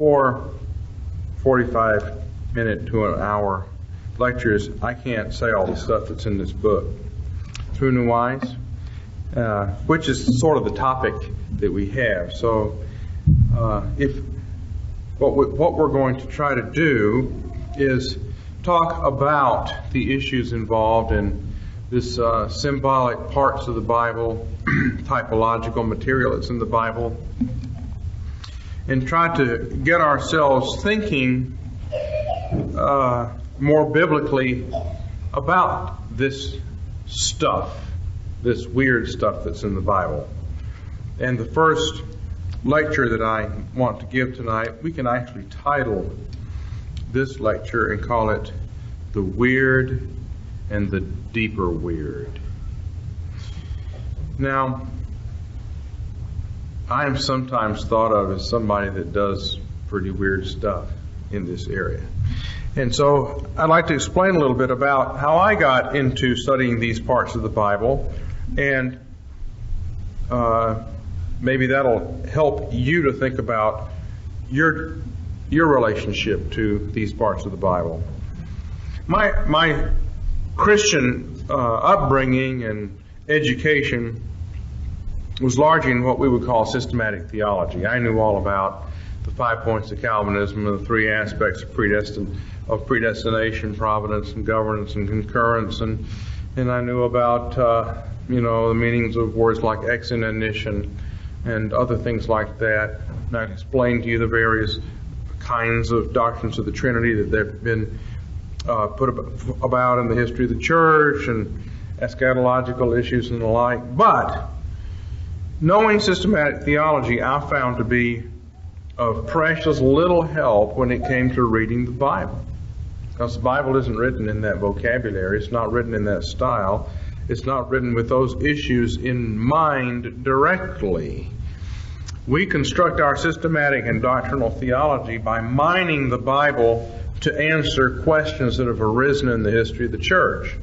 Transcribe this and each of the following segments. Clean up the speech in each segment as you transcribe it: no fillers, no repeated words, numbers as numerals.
4 45-minute to an hour lectures, I can't say all the stuff that's in this book. True and wise, which is sort of the topic that we have. So if what we're going to try to do is talk about the issues involved in this symbolic parts of the Bible, typological material that's in the Bible, and try to get ourselves thinking more biblically about this stuff, this weird stuff that's in the Bible. And the first lecture that I want to give tonight, we can actually title this lecture and call it The Weird and the Deeper Weird. Now, I am sometimes thought of as somebody that does pretty weird stuff in this area. And so I'd like to explain a little bit about how I got into studying these parts of the Bible, and maybe that'll help you to think about your relationship to these parts of the Bible. My Christian upbringing and education was largely in what we would call systematic theology. I knew all about the 5 points of Calvinism and the 3 aspects of predestination, providence, and governance, and concurrence, and I knew about the meanings of words like ex and omniscient and other things like that. And I explained to you the various kinds of doctrines of the Trinity that have been put about in the history of the church, and eschatological issues and the like. But knowing systematic theology, I found to be of precious little help when it came to reading the Bible. Because the Bible isn't written in that vocabulary, it's not written in that style, it's not written with those issues in mind directly. We construct our systematic and doctrinal theology by mining the Bible to answer questions that have arisen in the history of the church,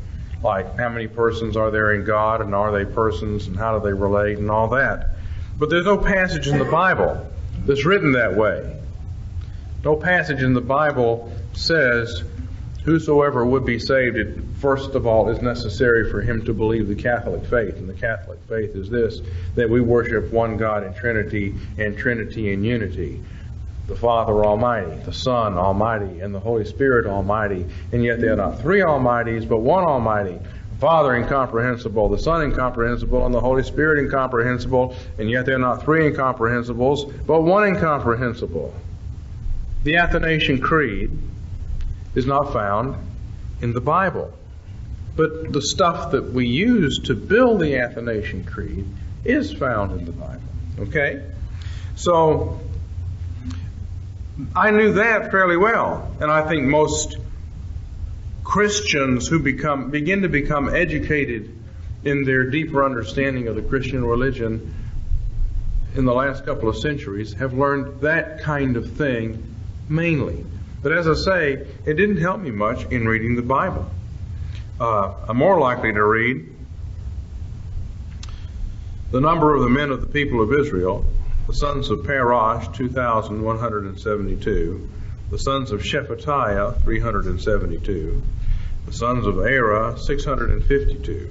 like how many persons are there in God, and are they persons, and how do they relate, and all that. But there's no passage in the Bible that's written that way. No passage in the Bible says whosoever would be saved, it first of all is necessary for him to believe the Catholic faith. And the Catholic faith is this, that we worship one God in Trinity, and Trinity in unity. The Father Almighty, the Son Almighty, and the Holy Spirit Almighty. And yet they are not 3 Almighties, but one Almighty. Father incomprehensible, the Son incomprehensible, and the Holy Spirit incomprehensible. And yet they are not 3 incomprehensibles, but one incomprehensible. The Athanasian Creed is not found in the Bible. But the stuff that we use to build the Athanasian Creed is found in the Bible. Okay? So I knew that fairly well, and I think most Christians who begin to become educated in their deeper understanding of the Christian religion in the last couple of centuries have learned that kind of thing mainly. But as I say, it didn't help me much in reading the Bible. I'm more likely to read the number of the men of the people of Israel, the sons of Parosh, 2,172, the sons of Shephatiah, 372, the sons of Era, 652,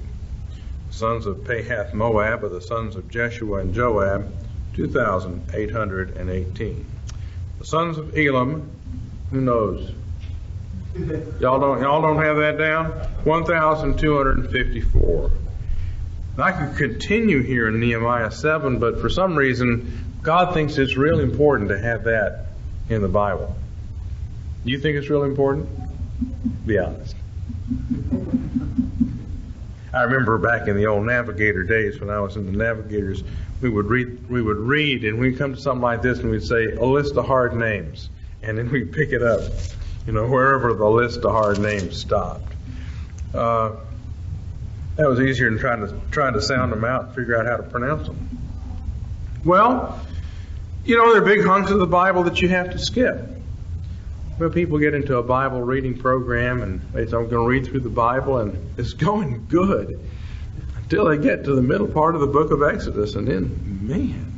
the sons of Pahath Moab, or the sons of Jeshua and Joab, 2,818. The sons of Elam, who knows? Y'all don't have that down? 1,254. I could continue here in Nehemiah 7, but for some reason, God thinks it's really important to have that in the Bible. You think it's really important? Be honest. I remember back in the old Navigator days, when I was in the Navigators, we would read, and we'd come to something like this, and we'd say, a list of hard names. And then we'd pick it up, wherever the list of hard names stopped. That was easier than trying to sound them out and figure out how to pronounce them. Well, there are big hunks of the Bible that you have to skip. Well, people get into a Bible reading program and they say, I'm going to read through the Bible, and it's going good until they get to the middle part of the book of Exodus, and then, man,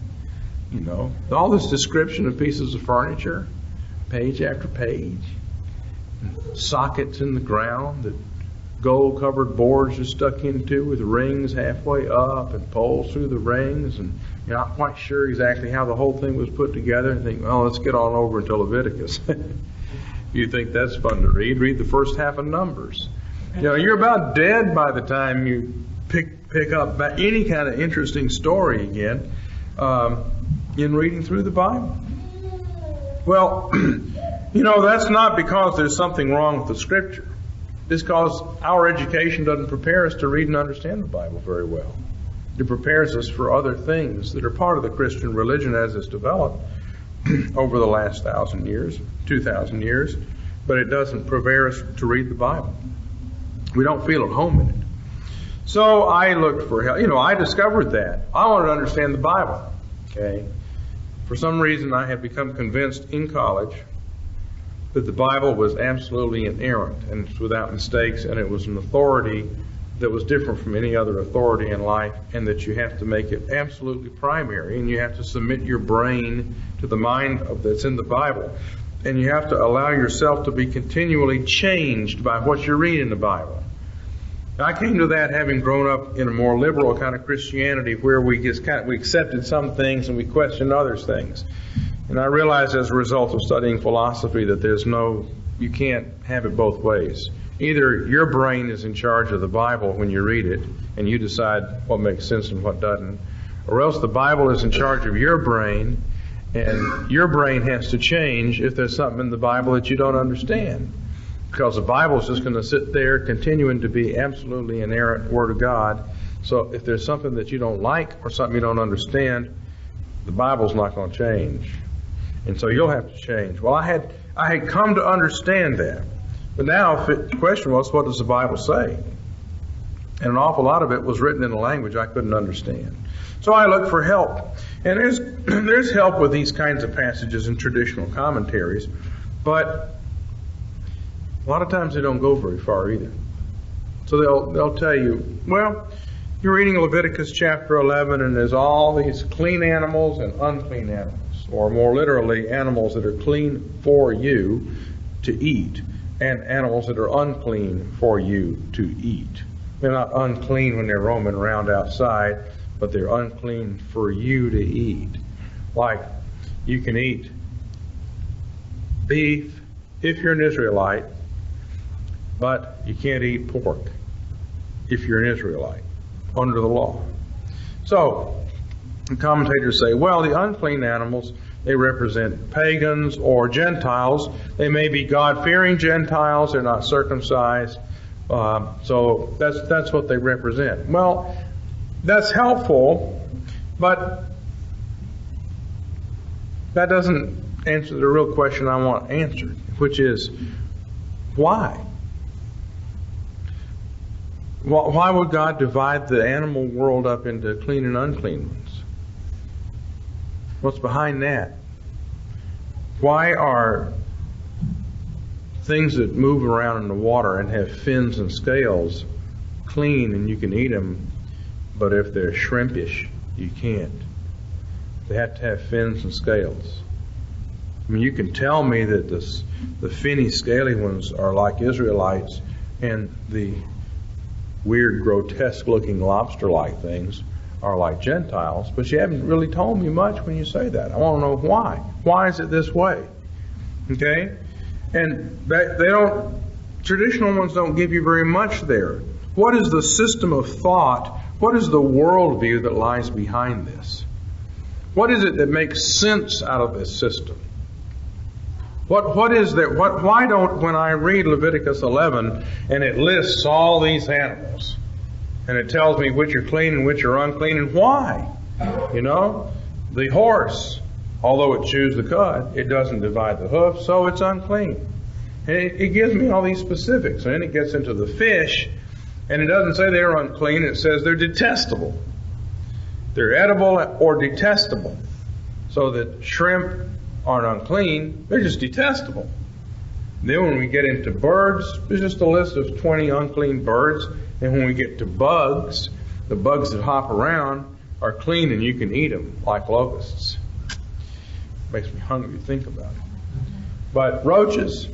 all this description of pieces of furniture page after page. And sockets in the ground that gold-covered boards are stuck into with rings halfway up and poles through the rings. And you're not quite sure exactly how the whole thing was put together. And think, well, let's get on over into Leviticus. You think that's fun to read? Read the first half of Numbers. You're about dead by the time you pick up any kind of interesting story again in reading through the Bible. Well, that's not because there's something wrong with the Scripture. It's because our education doesn't prepare us to read and understand the Bible very well. It prepares us for other things that are part of the Christian religion as it's developed over the last 1,000 years, 2,000 years, but it doesn't prepare us to read the Bible. We don't feel at home in it. So I looked for help. I discovered that. I wanted to understand the Bible. Okay. For some reason, I had become convinced in college that the Bible was absolutely inerrant and it's without mistakes, and it was an authority that was different from any other authority in life, and that you have to make it absolutely primary, and you have to submit your brain to the mind that's in the Bible, and you have to allow yourself to be continually changed by what you read in the Bible. I came to that having grown up in a more liberal kind of Christianity, where we accepted some things and we questioned other things. And I realized as a result of studying philosophy that you can't have it both ways. Either your brain is in charge of the Bible when you read it, and you decide what makes sense and what doesn't, or else the Bible is in charge of your brain, and your brain has to change if there's something in the Bible that you don't understand. Because the Bible is just going to sit there continuing to be absolutely inerrant Word of God. So if there's something that you don't like or something you don't understand, the Bible's not going to change. And so you'll have to change. Well, I had come to understand that. But now the question was, what does the Bible say? And an awful lot of it was written in a language I couldn't understand. So I looked for help. And there's help with these kinds of passages in traditional commentaries, but a lot of times they don't go very far either. So they'll tell you, well, you're reading Leviticus chapter 11, and there's all these clean animals and unclean animals, or more literally, animals that are clean for you to eat, and animals that are unclean for you to eat. They're not unclean when they're roaming around outside, but they're unclean for you to eat. Like, you can eat beef if you're an Israelite, but you can't eat pork if you're an Israelite under the law. So, the commentators say, well, the unclean animals, they represent pagans or Gentiles. They may be God-fearing Gentiles. They're not circumcised. So that's what they represent. Well, that's helpful, but that doesn't answer the real question I want answered, which is, why? Why would God divide the animal world up into clean and unclean ones? What's behind that? Why are things that move around in the water and have fins and scales clean and you can eat them, but if they're shrimpish, you can't? They have to have fins and scales. I mean, you can tell me that the finny, scaly ones are like Israelites, and the weird, grotesque-looking lobster-like things are like Gentiles, but you haven't really told me much when you say that. I want to know why. Why is it this way? Okay? And traditional ones don't give you very much there. What is the system of thought? What is the worldview that lies behind this? What is it that makes sense out of this system? What is there? Why don't, when I read Leviticus 11 and it lists all these animals and it tells me which are clean and which are unclean and why? The horse, although it chews the cud, it doesn't divide the hoof, so it's unclean. And it gives me all these specifics. And then it gets into the fish, and it doesn't say they're unclean, it says they're detestable. They're edible or detestable. So that shrimp aren't unclean, they're just detestable. Then when we get into birds, there's just a list of 20 unclean birds. And when we get to bugs, the bugs that hop around are clean and you can eat them like locusts. Makes me hungry to think about it. But roaches,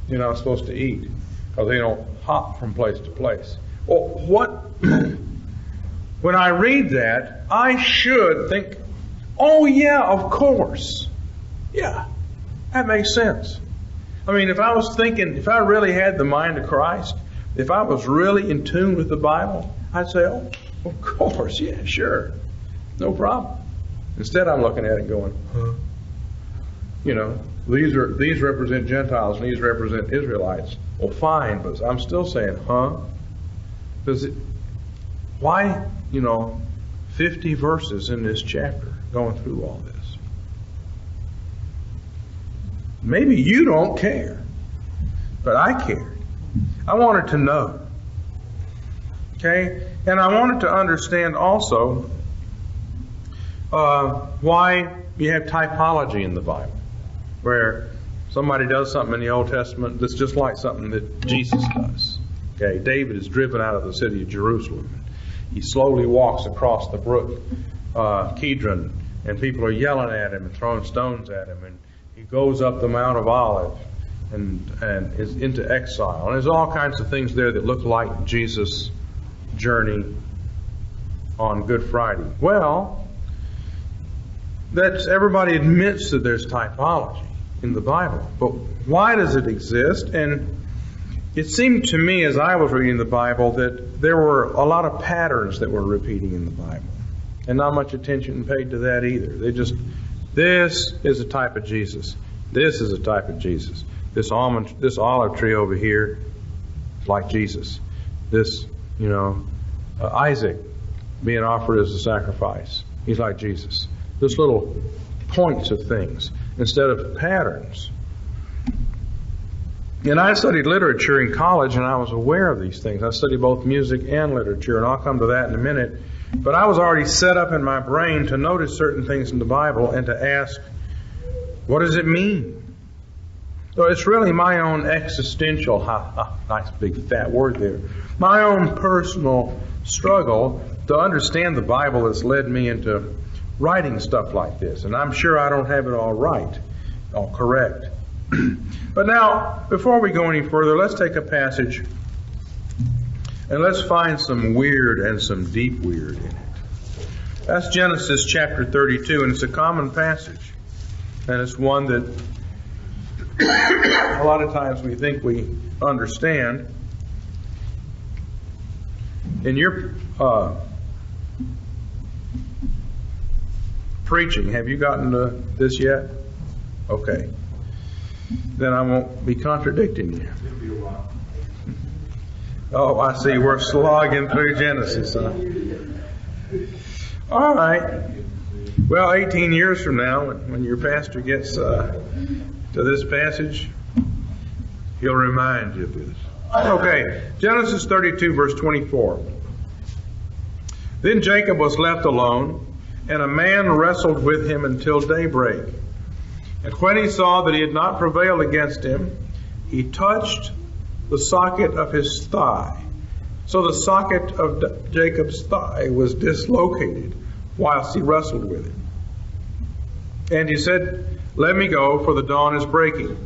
you're not supposed to eat because they don't hop from place to place. Well, when I read that, I should think, oh yeah, of course. Yeah, that makes sense. I mean, if I was thinking, if I really had the mind of Christ, if I was really in tune with the Bible, I'd say, oh, of course, yeah, sure, no problem. Instead, I'm looking at it going, huh? You know, these represent Gentiles and these represent Israelites. Well, fine, but I'm still saying, huh? Because why, 50 verses in this chapter going through all this? Maybe you don't care, but I cared. I wanted to know. Okay? And I wanted to understand also why you have typology in the Bible, where somebody does something in the Old Testament that's just like something that Jesus does. Okay? David is driven out of the city of Jerusalem. He slowly walks across the brook Kidron, and people are yelling at him and throwing stones at him, and he goes up the Mount of Olives and is into exile. And there's all kinds of things there that look like Jesus' journey on Good Friday. Well, everybody admits that there's typology in the Bible. But why does it exist? And it seemed to me as I was reading the Bible that there were a lot of patterns that were repeating in the Bible. And not much attention paid to that either. This is a type of Jesus. This is a type of Jesus. This olive tree over here is like Jesus. This, Isaac being offered as a sacrifice, he's like Jesus. Just little points of things instead of patterns. And I studied literature in college, and I was aware of these things. I studied both music and literature, and I'll come to that in a minute. But I was already set up in my brain to notice certain things in the Bible and to ask, what does it mean? So it's really my own existential, nice big fat word there, my own personal struggle to understand the Bible that's led me into writing stuff like this. And I'm sure I don't have it all right, all correct. But now, before we go any further, let's take a passage and let's find some weird and some deep weird in it. That's Genesis chapter 32, and it's a common passage. And it's one that a lot of times we think we understand. In your preaching, have you gotten to this yet? Okay. Then I won't be contradicting you. Oh, I see. We're slogging through Genesis, huh? All right. Well, 18 years from now, when your pastor gets to this passage, he'll remind you of this. Okay. Genesis 32, verse 24. Then Jacob was left alone, and a man wrestled with him until daybreak. And when he saw that he had not prevailed against him, he touched the socket of his thigh. So the socket of Jacob's thigh was dislocated whilst he wrestled with him. And he said, "Let me go, for the dawn is breaking."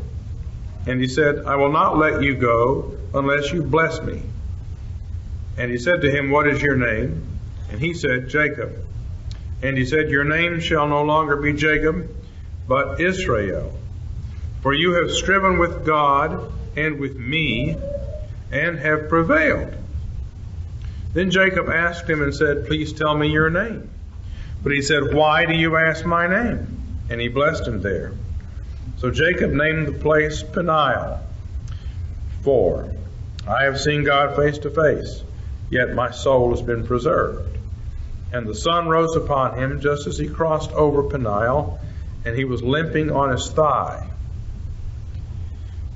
And he said, "I will not let you go unless you bless me." And he said to him, "What is your name?" And he said, "Jacob." And he said, "Your name shall no longer be Jacob, but Israel. For you have striven with God and with me, and have prevailed." Then Jacob asked him and said, "Please tell me your name." But he said, "Why do you ask my name?" And he blessed him there. So Jacob named the place Peniel, for I have seen God face to face, yet my soul has been preserved. And the sun rose upon him just as he crossed over Peniel, and he was limping on his thigh.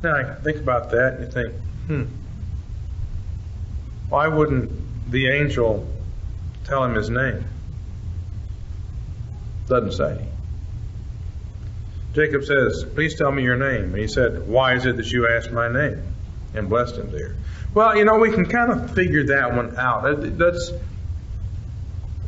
Now, I think about that and you think, why wouldn't the angel tell him his name? Doesn't say. Jacob says, "Please tell me your name." And he said, "Why is it that you asked my name?" And blessed him there. Well, we can kind of figure that one out. That's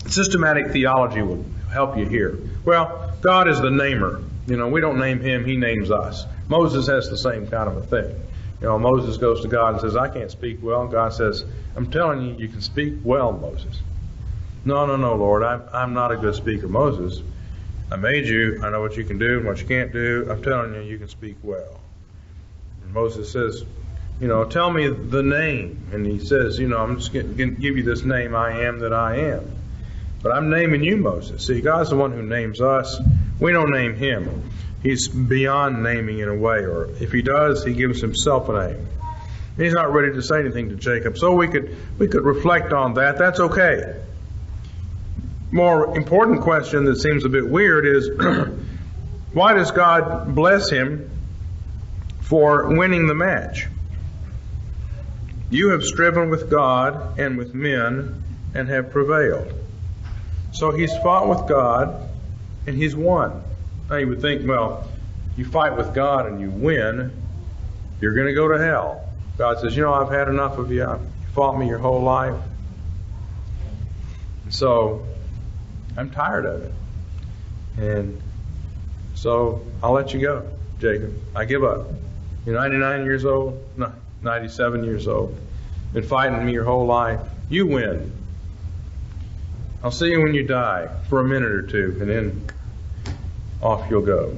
systematic theology will help you here. Well, God is the namer. We don't name him, he names us. Moses has the same kind of a thing. Moses goes to God and says, I can't speak well. And God says, I'm telling you, you can speak well, Moses. No, Lord, I'm not a good speaker. Moses, I made you. I know what you can do and what you can't do. I'm telling you, you can speak well. And Moses says, tell me the name. And he says, I'm just going to give you this name, I am that I am. But I'm naming you, Moses. See, God's the one who names us. We don't name him. He's beyond naming in a way, or if he does, he gives himself a name. He's not ready to say anything to Jacob. So we could reflect on that. That's okay. More important question that seems a bit weird is, why does God bless him for winning the match? You have striven with God and with men and have prevailed. So he's fought with God and he's won. Now you would think, well, you fight with God and you win, you're going to go to hell. God says, I've had enough of you. You fought me your whole life. So I'm tired of it. And so I'll let you go, Jacob. I give up. You're 99 years old, no, 97 years old. Been fighting me your whole life. You win. I'll see you when you die for a minute or two, and then off you'll go.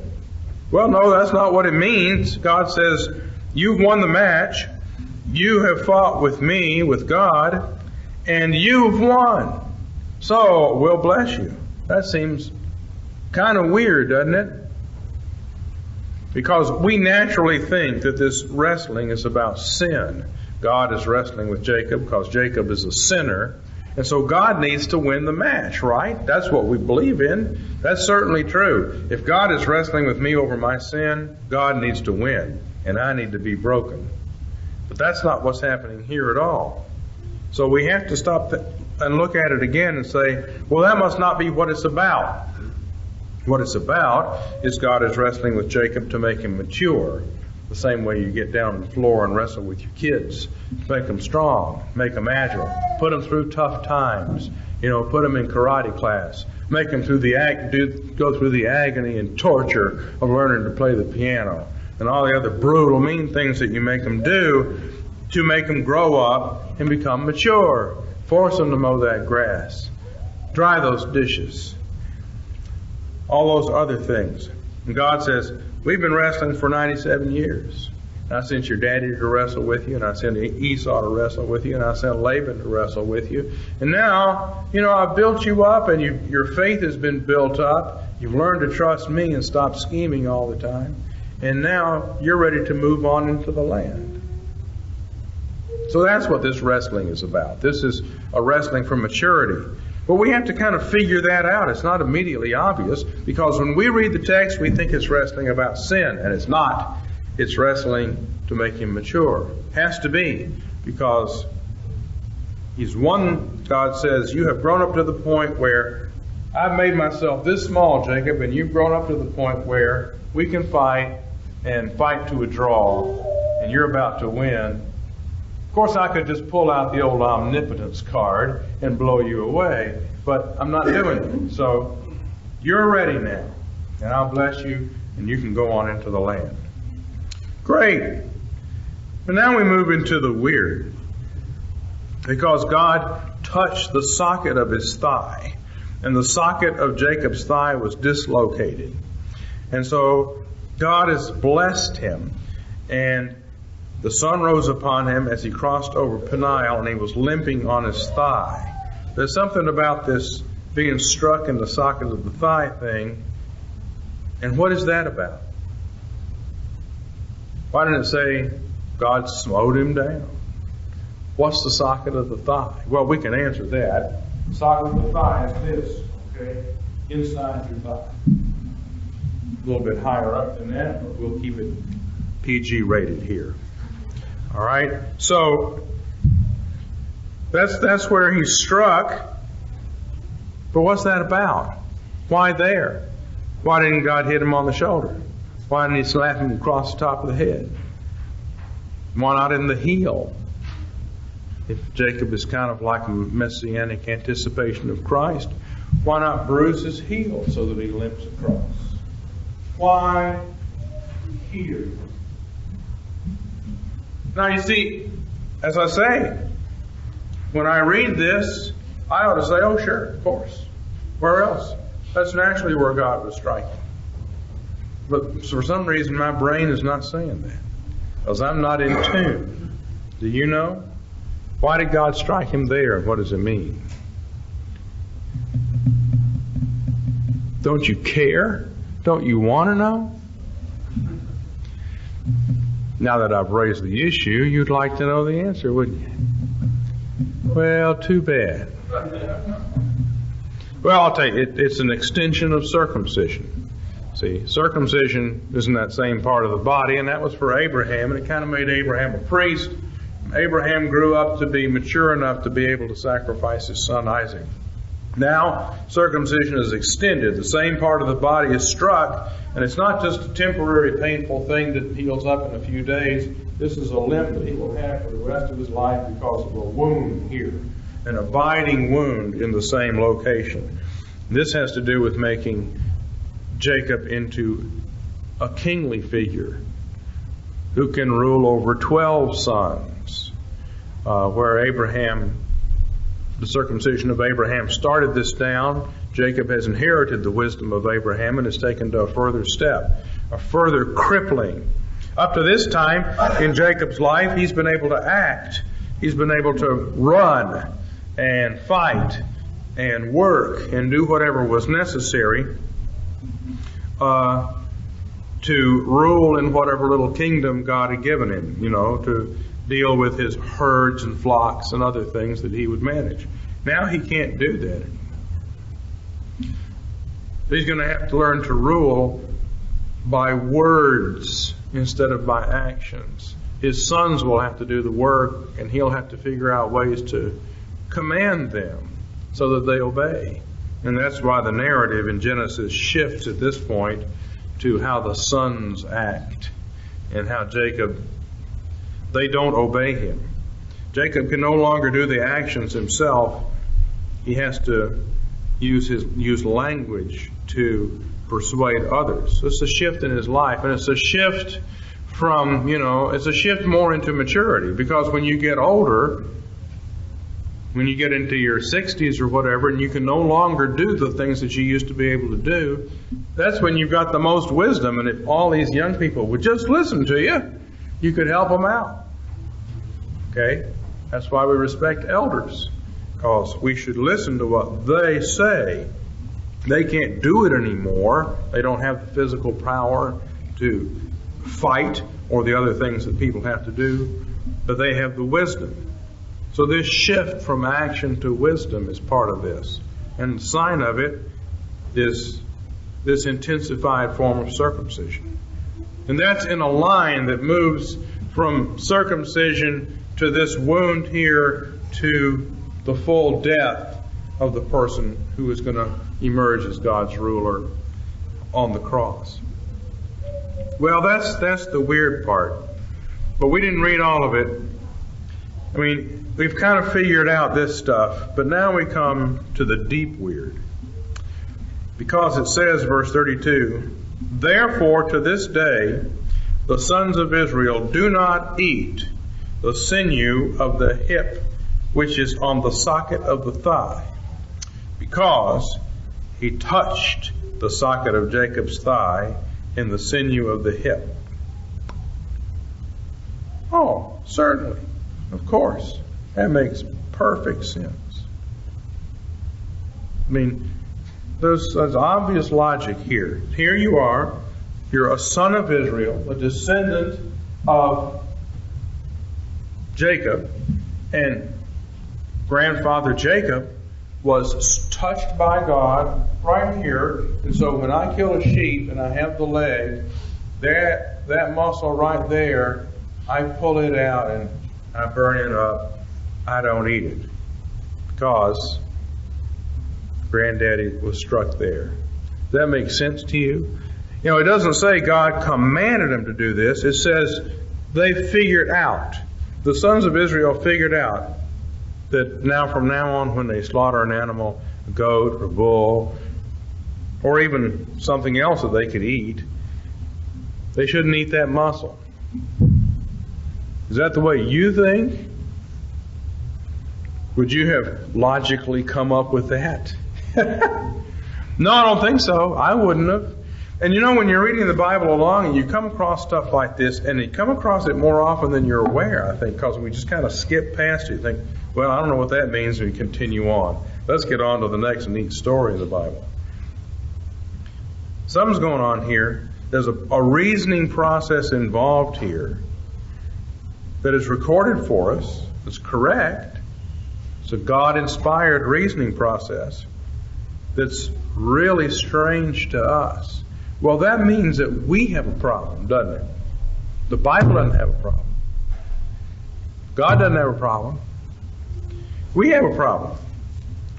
Well, no, that's not what it means. God says, you've won the match. You have fought with me, with God, and you've won. So we'll bless you. That seems kind of weird, doesn't it? Because we naturally think that this wrestling is about sin. God is wrestling with Jacob because Jacob is a sinner. And so God needs to win the match, right? That's what we believe in. That's certainly true. If God is wrestling with me over my sin, God needs to win, and I need to be broken. But that's not what's happening here at all. So we have to stop and look at it again and say, well, that must not be what it's about. What it's about is God is wrestling with Jacob to make him mature. The same way you get down on the floor and wrestle with your kids. Make them strong, make them agile, put them through tough times, put them in karate class, make them go through the agony and torture of learning to play the piano and all the other brutal, mean things that you make them do to make them grow up and become mature. Force them to mow that grass, dry those dishes, all those other things. And God says, we've been wrestling for 97 years. And I sent your daddy to wrestle with you, and I sent Esau to wrestle with you, and I sent Laban to wrestle with you. And now, I've built you up, and your faith has been built up. You've learned to trust me and stop scheming all the time. And now you're ready to move on into the land. So that's what this wrestling is about. This is a wrestling for maturity. But we have to kind of figure that out. It's not immediately obvious, because when we read the text, we think it's wrestling about sin, and it's not. It's wrestling to make him mature. Has to be, because he's one. God says, you have grown up to the point where I've made myself this small, Jacob, and you've grown up to the point where we can fight and fight to a draw, and you're about to win. Of course, I could just pull out the old omnipotence card and blow you away, but I'm not doing it. So you're ready now, and I'll bless you, and you can go on into the land. Great. But now we move into the weird, because God touched the socket of his thigh, and the socket of Jacob's thigh was dislocated. And so God has blessed him, and the sun rose upon him as he crossed over Peniel, and he was limping on his thigh. There's something about this being struck in the socket of the thigh thing. And what is that about? Why didn't it say God smote him down? What's the socket of the thigh? Well, we can answer that. The socket of the thigh is this, okay? Inside your thigh. A little bit higher up than that, but we'll keep it PG rated here. All right, so that's where he's struck. But what's that about? Why there? Why didn't God hit him on the shoulder? Why didn't he slap him across the top of the head? Why not in the heel? If Jacob is kind of like a messianic anticipation of Christ, why not bruise his heel so that he limps across? why here? Now you see, as I say, when I read this, I ought to say, oh sure, of course. Where else? That's naturally where God was striking. But for some reason my brain is not saying that, because I'm not in tune. Do you know? Why did God strike him there? What does it mean? Don't you care? Don't you want to know? Now that I've raised the issue, you'd like to know the answer, wouldn't you? Well, too bad. Well, I'll tell you, it's an extension of circumcision. See, circumcision is in that same part of the body, and that was for Abraham, and it kind of made Abraham a priest. Abraham grew up to be mature enough to be able to sacrifice his son Isaac. Now, circumcision is extended. The same part of the body is struck, and it's not just a temporary painful thing that heals up in a few days. This is a limp that he will have for the rest of his life because of a wound here, an abiding wound in the same location. This has to do with making Jacob into a kingly figure who can rule over 12 sons, where Abraham, the circumcision of Abraham started this down. Jacob has inherited the wisdom of Abraham and has taken to a further step, a further crippling. Up to this time in Jacob's life, he's been able to act. He's been able to run and fight and work and do whatever was necessary to rule in whatever little kingdom God had given him, to deal with his herds and flocks and other things that he would manage. Now he can't do that anymore. He's going to have to learn to rule by words instead of by actions. His sons will have to do the work, and he'll have to figure out ways to command them so that they obey. And that's why the narrative in Genesis shifts at this point to how the sons act and how Jacob, they don't obey him. Jacob can no longer do the actions himself. He has to use language to persuade others. So it's a shift in his life, and it's a shift from, it's a shift more into maturity, because when you get older, when you get into your 60s or whatever, and you can no longer do the things that you used to be able to do, that's when you've got the most wisdom. And if all these young people would just listen to you, you could help them out. Okay? That's why we respect elders, because we should listen to what they say. They can't do it anymore. They don't have the physical power to fight or the other things that people have to do, but they have the wisdom. So this shift from action to wisdom is part of this. And the sign of it is this intensified form of circumcision. And that's in a line that moves from circumcision to this wound here to the full death of the person who is going to emerge as God's ruler on the cross. Well, that's the weird part. But we didn't read all of it. I mean, we've kind of figured out this stuff, but now we come to the deep weird. Because it says, verse 32, "Therefore to this day the sons of Israel do not eat the sinew of the hip, which is on the socket of the thigh, because he touched the socket of Jacob's thigh in the sinew of the hip." Oh, certainly. Of course. That makes perfect sense. I mean, there's obvious logic here. Here you are. You're a son of Israel, a descendant of Jacob, and grandfather Jacob was touched by God right here. And so when I kill a sheep and I have the leg, that muscle right there, I pull it out and I burn it up. I don't eat it because granddaddy was struck there. Does that make sense to you? It doesn't say God commanded them to do this. It says they figured out. The sons of Israel figured out that from now on, when they slaughter an animal, a goat or bull, or even something else that they could eat, They shouldn't eat that mussel. Is that the way you think? Would you have logically come up with that? No, I don't think so. I wouldn't have. And you know, when you're reading the Bible along and you come across stuff like this, and you come across it more often than you're aware, I think, because we just kind of skip past it. You think, well, I don't know what that means, and we continue on. Let's get on to the next neat story of the Bible. Something's going on here. There's a reasoning process involved here that is recorded for us. It's correct. It's a God-inspired reasoning process that's really strange to us. Well, that means that we have a problem, doesn't it? The Bible doesn't have a problem. God doesn't have a problem. We have a problem.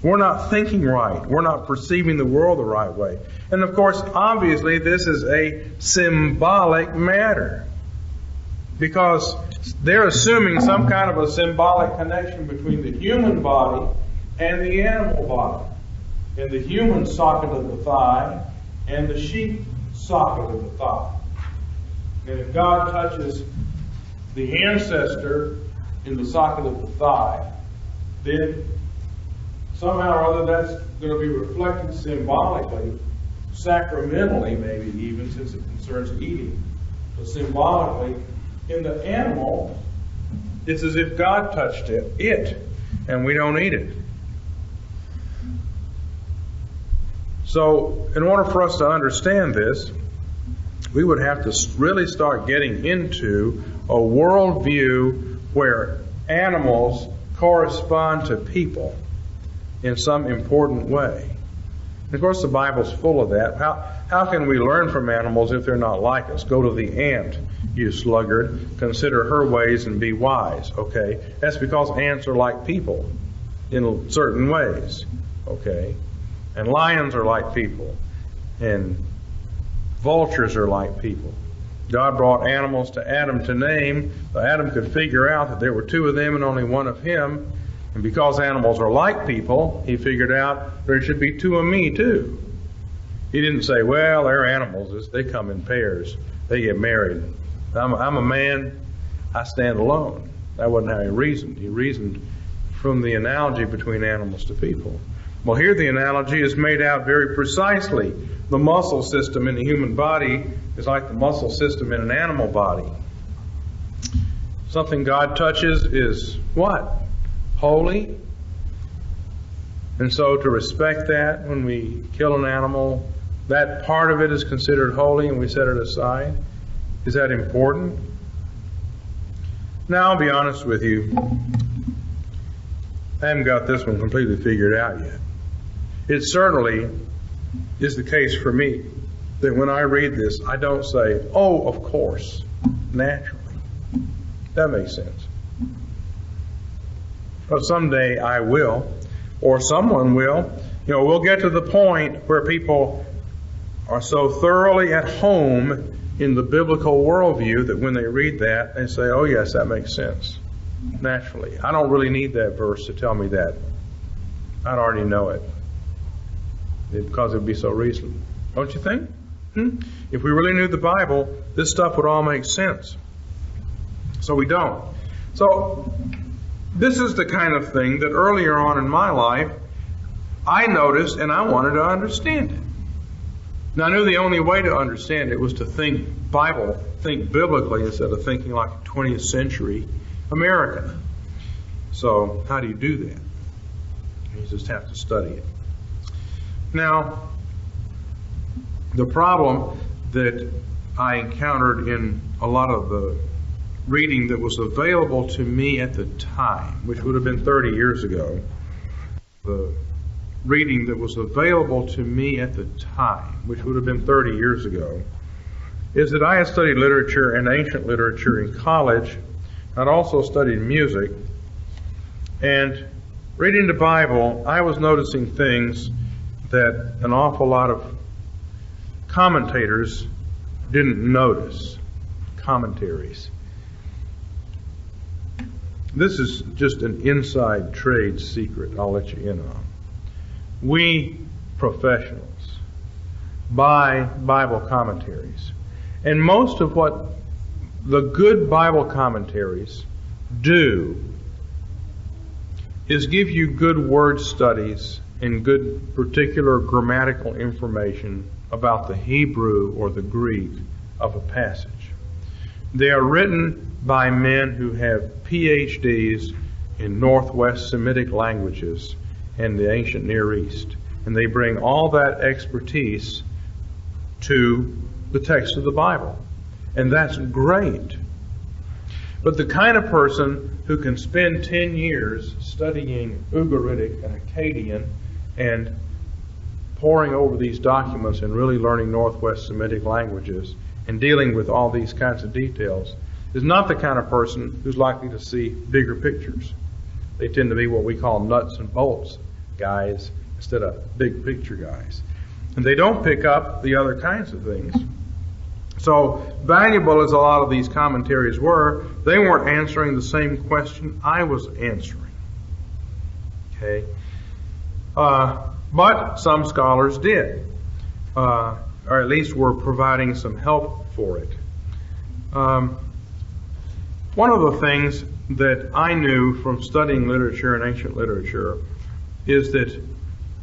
We're not thinking right. We're not perceiving the world the right way. And of course, obviously, this is a symbolic matter, because they're assuming some kind of a symbolic connection between the human body and the animal body, and the human socket of the thigh and the sheep socket of the thigh. And if God touches the ancestor in the socket of the thigh, then somehow or other that's going to be reflected symbolically, sacramentally maybe even, since it concerns eating. But symbolically, in the animal, it's as if God touched it, and we don't eat it. So, in order for us to understand this, we would have to really start getting into a worldview where animals correspond to people in some important way. And of course, the Bible's full of that. How can we learn from animals if they're not like us? Go to the ant, you sluggard. Consider her ways and be wise. Okay? That's because ants are like people in certain ways. Okay? And lions are like people. And vultures are like people. God brought animals to Adam to name, so Adam could figure out that there were two of them and only one of him. And because animals are like people, he figured out there should be two of me too. He didn't say, well, they're animals. They come in pairs. They get married. I'm a man. I stand alone. That wasn't how he reasoned. He reasoned from the analogy between animals to people. Well, here the analogy is made out very precisely. The muscle system in the human body is like the muscle system in an animal body. Something God touches is what? Holy. And so to respect that when we kill an animal, that part of it is considered holy and we set it aside. Is that important? Now, I'll be honest with you. I haven't got this one completely figured out yet. It certainly is the case for me that when I read this, I don't say, oh, of course, naturally. That makes sense. But someday I will, or someone will. We'll get to the point where people are so thoroughly at home in the biblical worldview that when they read that, they say, oh, yes, that makes sense. Naturally. I don't really need that verse to tell me that. I'd already know it. Because it would be so reasonable. Don't you think? If we really knew the Bible, this stuff would all make sense. So we don't. So this is the kind of thing that earlier on in my life, I noticed and I wanted to understand it. Now I knew the only way to understand it was to think biblically instead of thinking like a 20th century American. So how do you do that? You just have to study it. Now, the problem that I encountered in a lot of the reading that was available to me at the time, which would have been 30 years ago, the reading that was available to me at the time, which would have been 30 years ago, is that I had studied literature and ancient literature in college. I'd also studied music. And reading the Bible, I was noticing things that an awful lot of commentators didn't notice. Commentaries. This is just an inside trade secret I'll let you in on. We professionals buy Bible commentaries, And most of what the good Bible commentaries do is give you good word studies and good particular grammatical information about the Hebrew or the Greek of a passage. They are written by men who have PhDs in Northwest Semitic languages and the ancient Near East. And they bring all that expertise to the text of the Bible. And that's great. But the kind of person who can spend 10 years studying Ugaritic and Akkadian and poring over these documents and really learning Northwest Semitic languages and dealing with all these kinds of details is not the kind of person who's likely to see bigger pictures. They tend to be what we call nuts and bolts guys instead of big picture guys. And they don't pick up the other kinds of things. So valuable as a lot of these commentaries were, they weren't answering the same question I was answering. Okay? But some scholars did, or at least were providing some help for it. One of the things that I knew from studying literature and ancient literature is that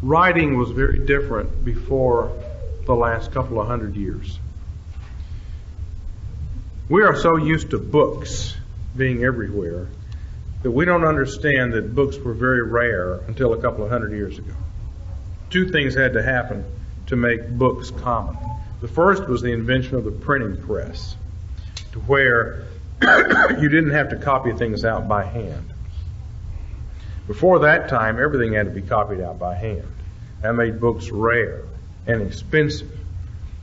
writing was very different before the last couple of hundred years. We are so used to books being everywhere that we don't understand that books were very rare until a couple of hundred years ago. Two things had to happen to make books common. The first was the invention of the printing press, to where you didn't have to copy things out by hand. Before that time, everything had to be copied out by hand. That made books rare and expensive.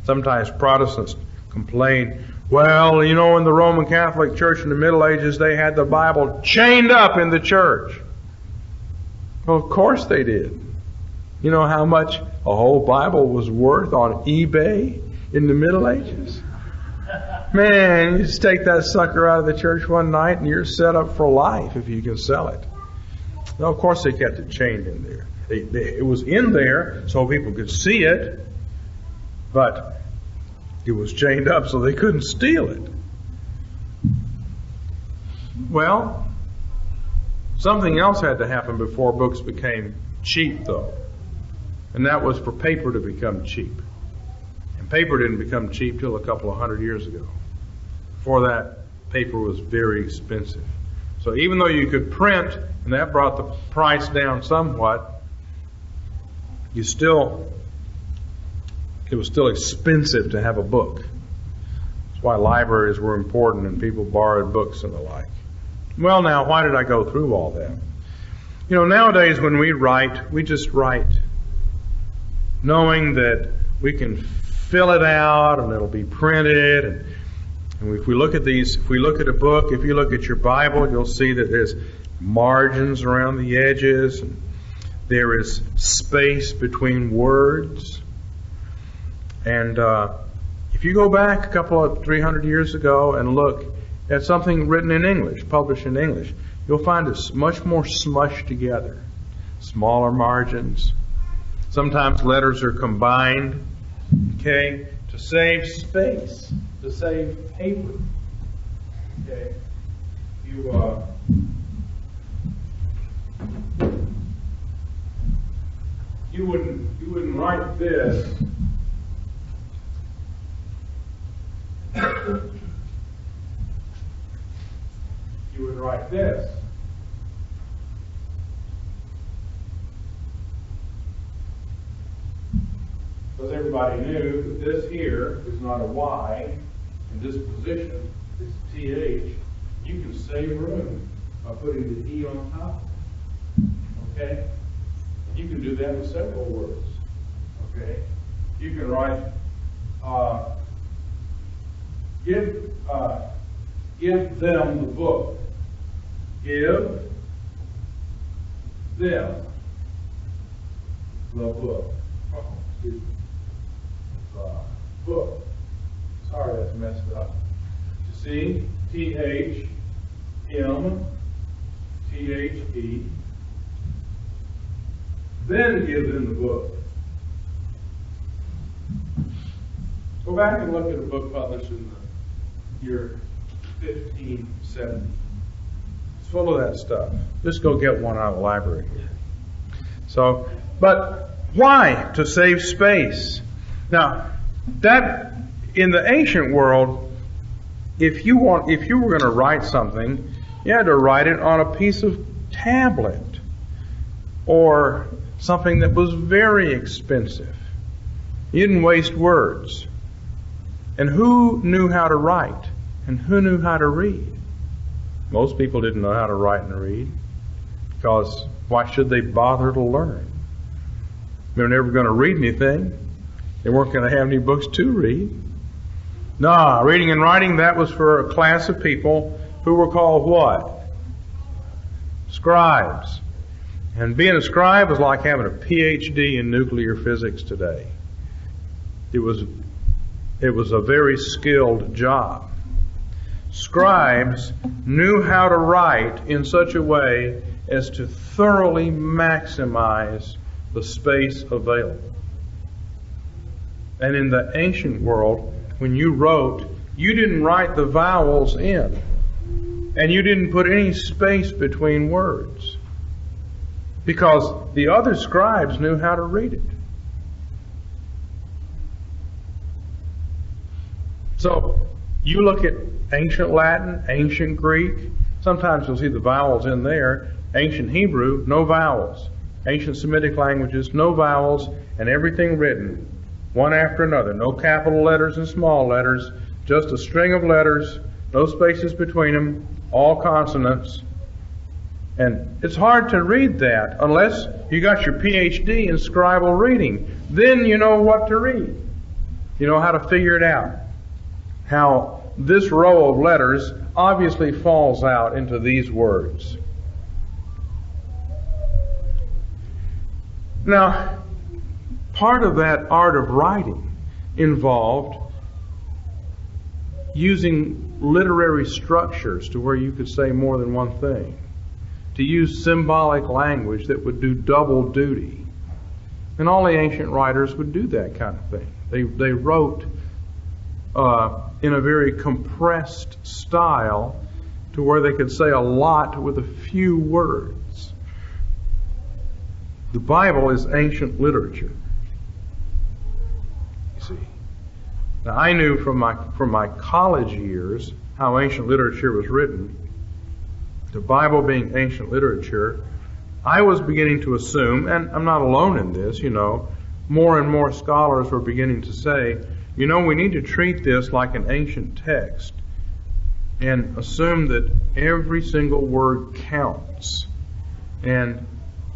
Sometimes Protestants complained, well, you know, in the Roman Catholic Church in the Middle Ages, they had the Bible chained up in the church. Well, of course they did. You know how much a whole Bible was worth on eBay in the Middle Ages? Man, you just take that sucker out of the church one night and you're set up for life if you can sell it. Now, of course they kept it chained in there. It was in there so people could see it, but it was chained up so they couldn't steal it. Well, something else had to happen before books became cheap, though. And that was for paper to become cheap. And paper didn't become cheap till a couple of hundred years ago. Before that, paper was very expensive. So even though you could print, and that brought the price down somewhat, it was still expensive to have a book. That's why libraries were important and people borrowed books and the like. Well, now, why did I go through all that? You know, nowadays when we write, we just write, knowing that we can fill it out and it'll be printed. And if we look at these, if we look at a book, if you look at your Bible, you'll see that there's margins around the edges. And there is space between words. And if you go back a couple of 300 years ago and look at something written in English, published in English, you'll find it's much more smushed together. Smaller margins. Sometimes letters are combined, okay, to save space, to save paper. Okay, you wouldn't write this. You would write this. Because everybody knew that this here is not a Y, and this position is TH. You can save room by putting the E on top. Okay? And you can do that with several words. Okay? You can write, give them the book. Give them the book. Oh, excuse me. Book. Sorry, that's messed up. You see, T-H-M-T-H-E. Then give them the book. Go back and look at a book published in the year 1570. It's full of that stuff. Just go get one out of the library. So, but why? To save space. Now, that in the ancient world, if you were going to write something, you had to write it on a piece of tablet or something that was very expensive. You didn't waste words. And who knew how to write? And who knew how to read? Most people didn't know how to write and read, because why should they bother to learn? They were never going to read anything. They weren't going to have any books to read. No, reading and writing, that was for a class of people who were called what? Scribes. And being a scribe was like having a PhD in nuclear physics today. It was a very skilled job. Scribes knew how to write in such a way as to thoroughly maximize the space available. And in the ancient world, when you wrote, you didn't write the vowels in, and you didn't put any space between words, because the other scribes knew how to read it. So you look at ancient Latin, ancient Greek, sometimes you'll see the vowels in there. Ancient Hebrew, no vowels. Ancient Semitic languages, no vowels, and everything written, one after another. No capital letters and small letters, just a string of letters, no spaces between them, all consonants. And it's hard to read that unless you got your PhD in scribal reading. Then you know what to read. You know how to figure it out. How this row of letters obviously falls out into these words. Now, part of that art of writing involved using literary structures to where you could say more than one thing, to use symbolic language that would do double duty. And all the ancient writers would do that kind of thing. They wrote in a very compressed style to where they could say a lot with a few words. The Bible is ancient literature. You see. Now, I knew from my college years how ancient literature was written. The Bible being ancient literature, I was beginning to assume, and I'm not alone in this, more and more scholars were beginning to say, we need to treat this like an ancient text and assume that every single word counts and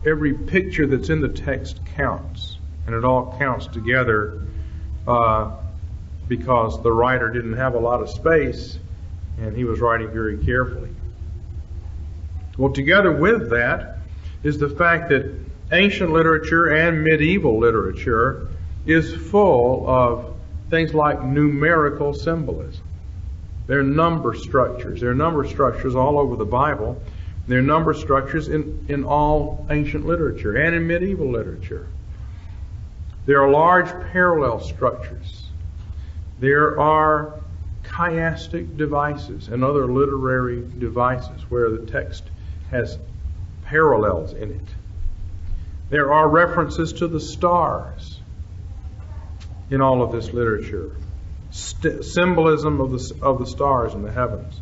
every picture that's in the text counts, and it all counts together because the writer didn't have a lot of space and he was writing very carefully. Well, together with that is the fact that ancient literature and medieval literature is full of things like numerical symbolism. There are number structures. There are number structures all over the Bible. There are number structures in all ancient literature and in medieval literature. There are large parallel structures. There are chiastic devices and other literary devices where the text has parallels in it. There are references to the stars in all of this literature. Symbolism of the stars in the heavens.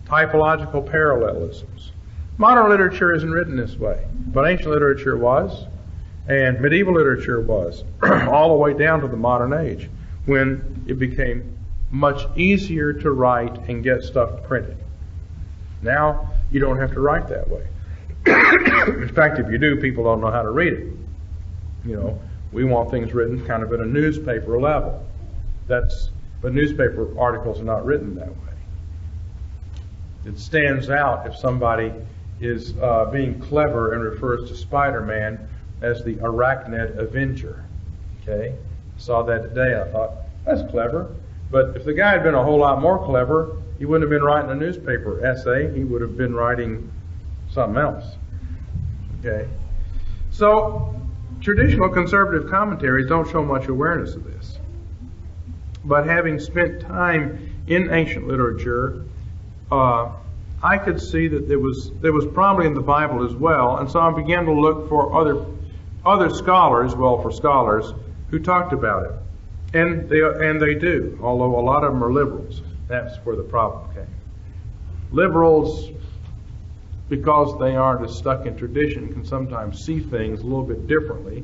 Typological parallelisms. Modern literature isn't written this way, but ancient literature was, and medieval literature was, all the way down to the modern age, when it became much easier to write and get stuff printed. Now, you don't have to write that way. In fact, if you do, people don't know how to read it. We want things written kind of at a newspaper level. But newspaper articles are not written that way. It stands out if somebody is being clever and refers to Spider-Man as the Arachnid Avenger. Okay? I saw that today. I thought, that's clever. But if the guy had been a whole lot more clever, he wouldn't have been writing a newspaper essay. He would have been writing something else. Okay? So, traditional conservative commentaries don't show much awareness of this. But having spent time in ancient literature, I could see that there was probably in the Bible as well, and so I began to look for other scholars, for scholars, who talked about it. And they do, although a lot of them are liberals. That's where the problem came. Liberals, because they aren't as stuck in tradition, can sometimes see things a little bit differently.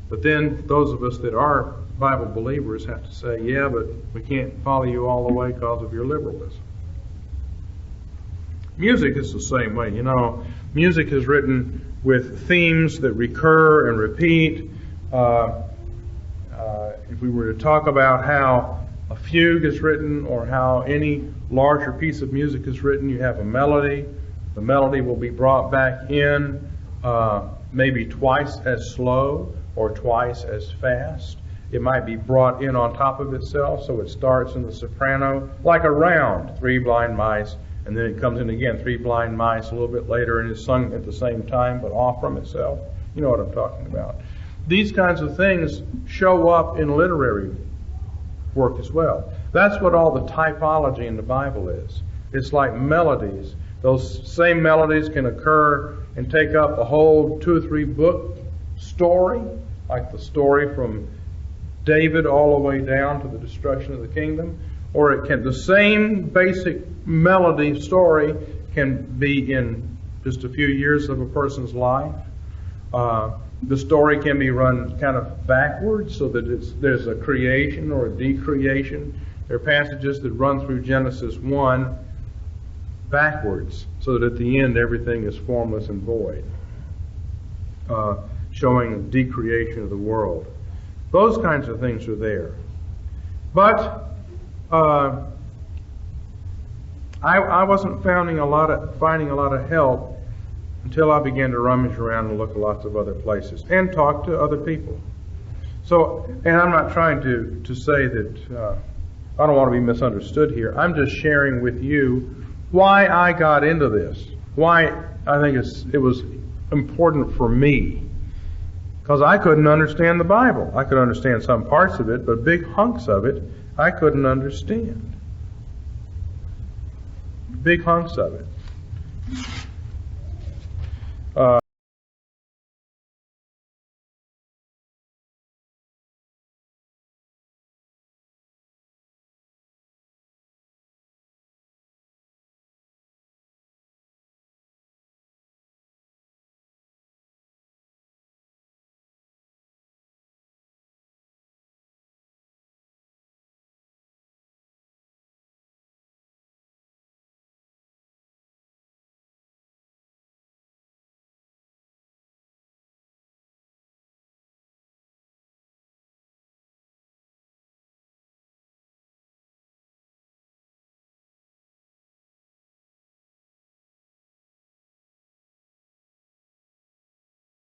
But then those of us that are Bible believers have to say, yeah, but we can't follow you all the way because of your liberalism. Music is the same way. Music is written with themes that recur and repeat. If we were to talk about how a fugue is written or how any larger piece of music is written, you have a melody. The melody will be brought back in maybe twice as slow or twice as fast. It might be brought in on top of itself, so it starts in the soprano like a round, 3 blind mice, and then it comes in again, 3 blind mice a little bit later, and is sung at the same time but off from itself. You know what I'm talking about. These kinds of things show up in literary work as well. That's what all the typology in the Bible is. It's like melodies. Those same melodies can occur and take up a whole 2 or 3 book story, like the story from David all the way down to the destruction of the kingdom. Or the same basic melody story can be in just a few years of a person's life. The story can be run kind of backwards so that there's a creation or a decreation. There are passages that run through Genesis 1 backwards so that at the end everything is formless and void, showing the decreation of the world. Those kinds of things are there. But I wasn't finding a lot of help until I began to rummage around and look at lots of other places and talk to other people. So, and I'm not trying to say that I don't want to be misunderstood here. I'm just sharing with you why I got into this, why I think it was important for me. Because I couldn't understand the Bible. I could understand some parts of it, but big hunks of it I couldn't understand. Big hunks of it.